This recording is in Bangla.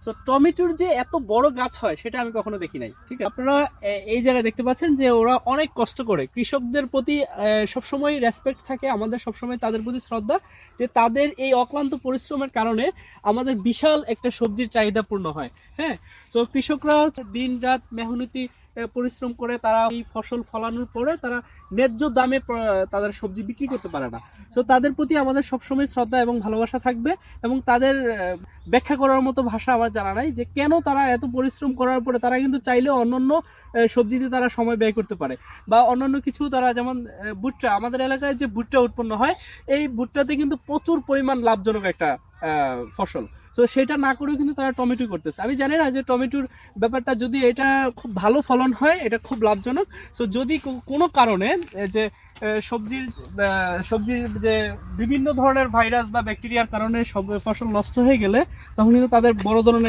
সো টমেটোর যে এত বড় গাছ হয় সেটা আমি কখনো দেখি নাই। ঠিক আছে, আপনারা এই জায়গায় দেখতে পাচ্ছেন যে ওরা অনেক কষ্ট করে, কৃষকদের প্রতি সবসময় রেসপেক্ট থাকে, আমাদের সবসময় তাদের প্রতি শ্রদ্ধা, যে তাদের এই অক্লান্ত পরিশ্রমের কারণে আমাদের বিশাল একটা সবজির চাহিদা পূর্ণ হয়। হ্যাঁ, তো কৃষকরা দিন রাত মেহনতি পরিশ্রম করে তারা এই ফসল ফলানোর পরে তারা ন্যায্য দামে তাদের সবজি বিক্রি করতে পারে না। তো তাদের প্রতি আমাদের সবসময় শ্রদ্ধা এবং ভালোবাসা থাকবে, এবং তাদের ব্যাখ্যা করার মতো ভাষা আমার জানা নাই যে কেন তারা এত পরিশ্রম করার পরে তারা কিন্তু চাইলেও অন্যান্য সবজিতে তারা সময় ব্যয় করতে পারে, বা অন্যান্য কিছু তারা, যেমন ভুট্টা, আমাদের এলাকায় যে ভুট্টা উৎপন্ন হয় এই ভুট্টাতে কিন্তু প্রচুর পরিমাণ লাভজনক একটা ফসল। তো সেটা না করেও কিন্তু তারা টমেটো করতেছে। আমি জানি না যে টমেটোর ব্যাপারটা, যদি এটা খুব ভালো ফলন হয় এটা খুব লাভজনক। সো যদি কোনো কারণে যে সবজির যে বিভিন্ন ধরনের ভাইরাস বা ব্যাকটেরিয়ার কারণে সব ফসল নষ্ট হয়ে গেলে, তখন কিন্তু তাদের বড় ধরনের